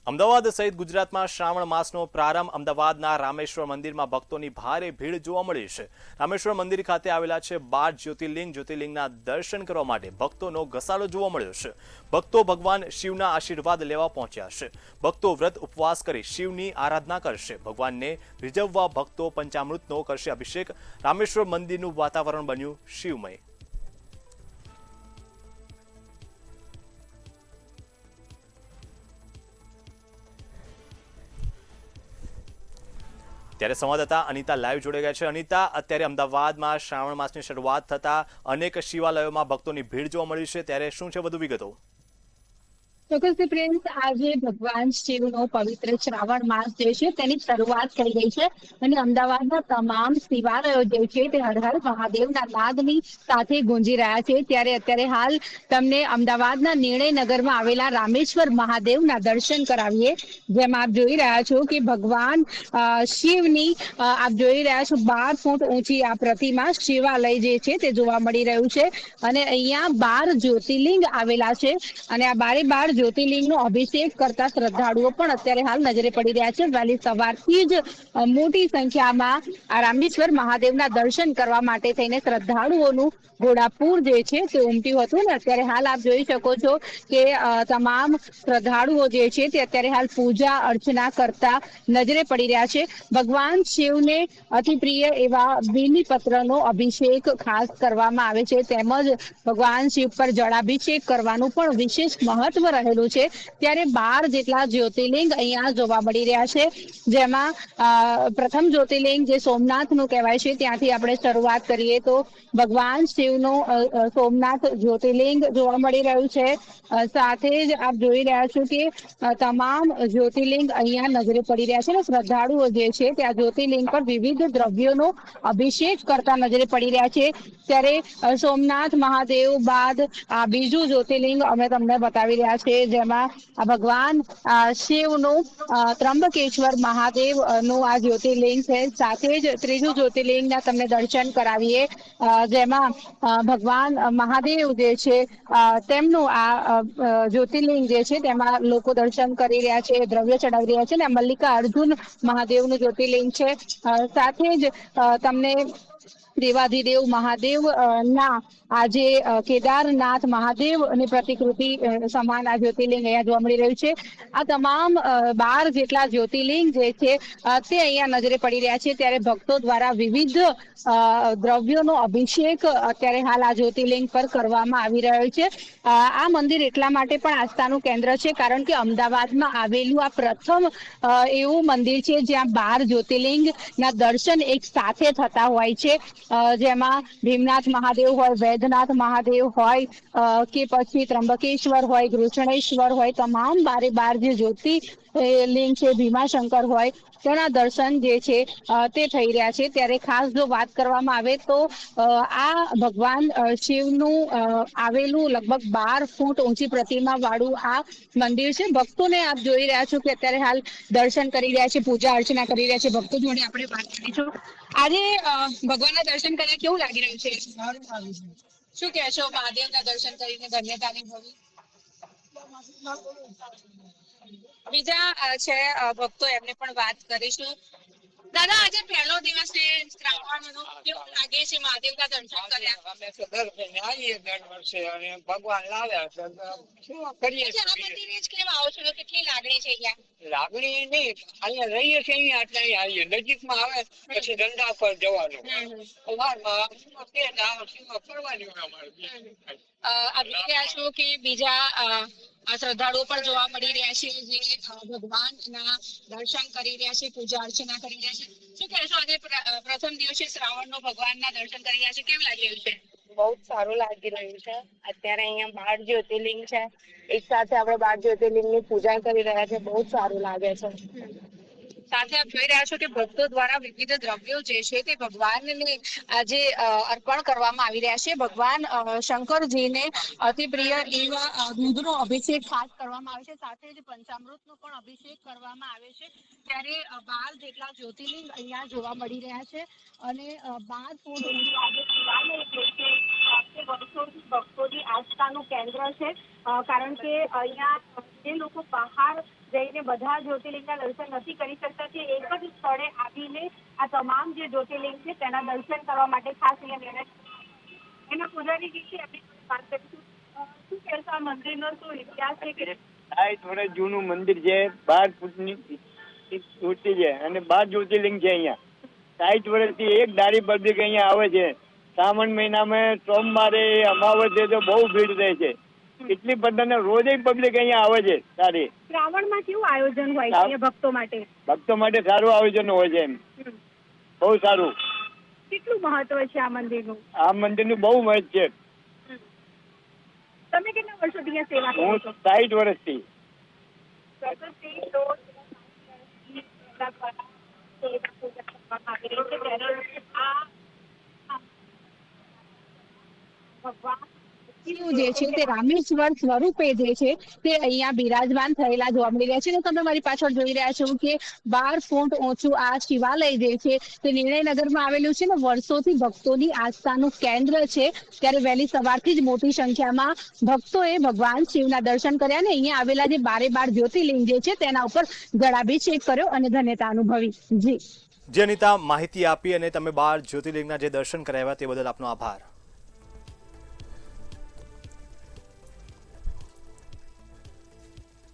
અમદાવાદ સહિત ગુજરાતમાં શ્રાવણ માસનો પ્રારંભ અમદાવાદના રામેશ્વર મંદિરમાં ભક્તોની ભારે ભીડ જોવા મળી છે। રામેશ્વર મંદિર ખાતે આવેલા છે 12 જ્યોતિર્લિંગના દર્શન કરવા માટે ભક્તોનો ઘસારો જોવા મળ્યો છે। ભક્તો ભગવાન શિવના આશીર્વાદ લેવા પહોંચ્યા છે। ભક્તો વ્રત ઉપવાસ કરી શિવની આરાધના કરશે। ભગવાનને રીઝવવા ભક્તો પંચામૃતનો કરશે અભિષેક। રામેશ્વર મંદિરનું વાતાવરણ બન્યું શિવમય। ત્યારે સંવાદદાતા અનિતા લાઈવ જોડાઈ ગયા છે। અનિતા, અત્યારે અમદાવાદમાં શ્રાવણ માસની શરૂઆત થતા અનેક શિવાલયોમાં ભક્તોની ભીડ જોવા મળી છે, ત્યારે શું છે વધુ વિગતો? ચોક્કસ પ્રિન્સ, આજે ભગવાન શિવનો પવિત્ર શ્રાવણ માસ જે છે તેની શરૂઆત થઈ ગઈ છે અને અમદાવાદના તમામ શિવાલયો જે છે તે હર હર મહાદેવના નાદની સાથે ગુંજી રહ્યા છે। ત્યારે અત્યારે હાલ તમને અમદાવાદના નિર્ણયનગરમાં આવેલા રામેશ્વર મહાદેવના દર્શન કરાવીએ। જેમ આપ જોઈ રહ્યા છો કે ભગવાન શિવની આપ જોઈ રહ્યા છો 12 ફૂટ ઊંચી આ પ્રતિમા શિવાલય જે છે તે જોવા મળી રહ્યું છે અને અહીંયા 12 જ્યોતિર્લિંગ આવેલા છે અને આ 12 જ્યોતિર્લિંગનો અભિષેક કરતા શ્રદ્ધાળુઓ પણ અત્યારે હાલ નજરે પડી રહ્યા છે। વહેલી સવારથી જ મોટી સંખ્યામાં આ રામેશ્વર મહાદેવના દર્શન કરવા માટે થઈને શ્રદ્ધાળુઓનું ઘોડાપુર જે છે તે ઉમટ્યું હતું ને અત્યારે હાલ આપ જોઈ શકો છો કે તમામ શ્રદ્ધાળુઓ જે છે તે અત્યારે હાલ પૂજા અર્ચના કરતા નજરે પડી રહ્યા છે। ભગવાન શિવને અતિ પ્રિય એવા બીલીપત્રનો અભિષેક ખાસ કરવામાં આવે છે, તેમજ ભગવાન શિવ પર જળાભિષેક કરવાનું પણ વિશેષ મહત્વ રહેલું છે। ત્યારે 12 જેટલા જ્યોતિર્લિંગ અહીંયા જોવા મળી રહ્યા છે, જેમાં પ્રથમ જ્યોતિર્લિંગ જે સોમનાથનું કહેવાય છે ત્યાંથી આપણે શરૂઆત કરીએ તો ભગવાન શિવનું સોમનાથ જ્યોતિર્લિંગ જોવા મળી રહ્યું છે। સાથે જ આપ જોઈ રહ્યા છો કે તમામ જ્યોતિર્લિંગ અહીંયા નજરે પડી રહ્યા છે અને શ્રદ્ધાળુઓ જે છે તે આ જ્યોતિર્લિંગ પર વિવિધ દ્રવ્યોનો અભિષેક કરતા નજરે પડી રહ્યા છે। ત્યારે સોમનાથ મહાદેવ બાદ આ બીજું જ્યોતિર્લિંગ અમે તમને બતાવી રહ્યા છે, જેમાં આ ભગવાન શિવનું ત્રંબકેશ્વર મહાદેવ નું આ જ્યોતિર્લિંગ છે। સાથે જ ત્રીજું જ્યોતિર્લિંગના તમને દર્શન કરાવીએ, જેમાં ભગવાન મહાદેવ જે છે તેમનું આ જ્યોતિર્લિંગ જે છે તેમાં લોકો દર્શન કરી રહ્યા છે, દ્રવ્ય ચડાવી રહ્યા છે અને મલ્લિકા અર્જુન મહાદેવનું જ્યોતિર્લિંગ છે। સાથે જ તમને દેવાધિદેવ મહાદેવ ના આજે કેદારનાથ મહાદેવની પ્રતિકૃતિ સમાન આ જ્યોતિર્લિંગ અહીંયા જોવા મળી રહ્યું છે। આ તમામ 12 જેટલા જ્યોતિર્લિંગ જે છે તે અહીંયા નજરે પડી રહ્યા છે। ત્યારે ભક્તો દ્વારા વિવિધ દ્રવ્યોનો અભિષેક અત્યારે હાલ આ જ્યોતિર્લિંગ પર કરવામાં આવી રહ્યો છે। આ મંદિર એટલા માટે પણ આસ્થાનું કેન્દ્ર છે કારણ કે અમદાવાદમાં આવેલું આ પ્રથમ એવું મંદિર છે જ્યાં 12 જ્યોતિર્લિંગના દર્શન એક સાથે થતા હોય છે, જેમાં ભીમનાથ મહાદેવ હોય, વૈદ્યનાથ મહાદેવ હોય કે પછી ત્રંબકેશ્વર હોય, ઘૃષ્ણેશ્વર હોય, તમામ 12 જે જ્યોતિર્લિંગ છે, ભીમાશંકર હોય તેના દર્શન જે છે તે થઈ રહ્યા છે। ત્યારે ખાસ જો વાત કરવામાં આવે તો આ ભગવાન શિવનું આવેલું લગભગ 12 ફૂટ ઊંચી પ્રતિમા વાળું આ મંદિર છે। ભક્તોને આપ જોઈ રહ્યા છો કે અત્યારે હાલ દર્શન કરી રહ્યા છે, પૂજા અર્ચના કરી રહ્યા છે। ભક્તો જોડે આપણે વાત કરીશું। આજે ભગવાનના દર્શન કર્યા કેવું લાગી રહ્યું છે? શું કહેશો મહાદેવના દર્શન કરીને ધન્યતા અનુભવી? બીજા છે ભક્તો, એમને પણ વાત કરીશું। દાદા, આજે પહેલો દિવસ છે શ્રાવણનો, કેવું લાગે છે મહાદેવના દર્શન કર્યા? અમે તો દર વર્ષે અને ભગવાન લાવ્યા તો કરીએ આ મંદિરે જ કેમ આવો છો? કેટલી લાગણી છે અહીંયા? લાગણી નહીં, અહીંયા રહીએ છીએ અહીંયા એટલે અહીંયા આવીએ, નજીકમાં આવે પછી ધંધા પર જવાનું, સવારમાં ફરવાની હોય અમારે। આપ જોઈ રહ્યા છો કે બીજા શ્રદ્ધાળુઓ પણ જોવા મળી રહ્યા છે જે ભગવાનના દર્શન કરી રહ્યા છે, પૂજા અર્ચના કરી રહ્યા છે। શું કહેશો, આજે પ્રથમ દિવસે શ્રાવણનો ભગવાનના દર્શન કરી રહ્યા છે, કેવું લાગી રહ્યું છે? બહુ જ સારું લાગી રહ્યું છે। અત્યારે અહીંયા 12 જ્યોતિર્લિંગ છે, એક સાથે આપણે 12 જ્યોતિર્લિંગની પૂજા કરી રહ્યા છે, બહુ જ સારું લાગે છે। સાથે આપ જોઈ રહ્યા છો કે ભક્તો દ્વારા વિવિધ દ્રવ્યો જે છે તે ભગવાનને આજે અર્પણ કરવામાં આવી રહ્યા છે। ભગવાન શંકરજીને અતિ પ્રિય એવા દૂધનો અભિષેક ખાસ કરવામાં આવે છે, સાથે જ પંચામૃતનો પણ અભિષેક કરવામાં આવે છે। ત્યારે 12 જેટલા જ્યોતિર્લિંગ અહીંયા જોવા મળી રહ્યા છે અને 12 ફૂટ ઊંચું આજે શિવાલય જે છે તે વર્ષોથી ભક્તોની આસ્થાનું કેન્દ્ર છે। કારણ કે અહીંયા જે લોકો બહાર જઈને બધા જ્યોતિર્લિંગના દર્શન નથી કરી શકતા તે એક જ સ્થળે આવીને આ તમામ જે જ્યોતિર્લિંગ છે તેના દર્શન કરવા માટે ખાસ અહીંયા એના પૂજારી જે છે એમની વાત કરીશું. શું કહેશો આ મંદિરનો શું ઇતિહાસ છે કે? 60 વર્ષ જૂનું મંદિર છે, 12 ફૂટની મૂર્તિ છે અને 12 જ્યોતિર્લિંગ છે અહીંયા. 60 વર્ષથી એક દારી પબ્લિક અહીંયા આવે છે. શ્રાવણ મહિનામાં સોમવારે અમાવસ્યે તો બહુ ભીડ રહે છે. એટલી બધાને રોજ પબ્લિક અહીંયા આવે છે સારી. શ્રાવણમાં કેવું આયોજન હોય છે અહીંયા ભક્તો માટે? ભક્તો માટે સારું આયોજન હોય છે, એમ બહુ સારું. કેટલું મહત્વ છે આ મંદિરનું? આ મંદિરનું બહુ મહત્વ છે. તમે કેટલા વર્ષોથી અહીંયા સેવા કરો હું છો? 60 વર્ષથી. ભગવાન શિવ જે છે તે રામેશ્વર સ્વરૂપે જે છે તે અહીંયા બિરાજમાન થયેલા જોવા મળી રહ્યા છે. અને તમે મારી પાછળ જોઈ રહ્યા છો કે 12 ફૂટ ઊંચું આ શિવાલય જે છે તે નિર્ણયનગરમાં આવેલું છે ને વર્ષોથી ભક્તોની આસ્થાનું કેન્દ્ર છે. ત્યારે વહેલી સવારથી જ મોટી સંખ્યામાં ભક્તોએ ભગવાન શિવના દર્શન કર્યા ને અહીંયા આવેલા જે 12 જ્યોતિર્લિંગ જે છે તેના ઉપર જળાભિષેક કર્યો અને ધન્યતા અનુભવી. જી જે અનિતા માહિતી આપી અને તમે 12 જ્યોતિર્લિંગના જે દર્શન કરાવ્યા તે બદલ આપનો આભાર.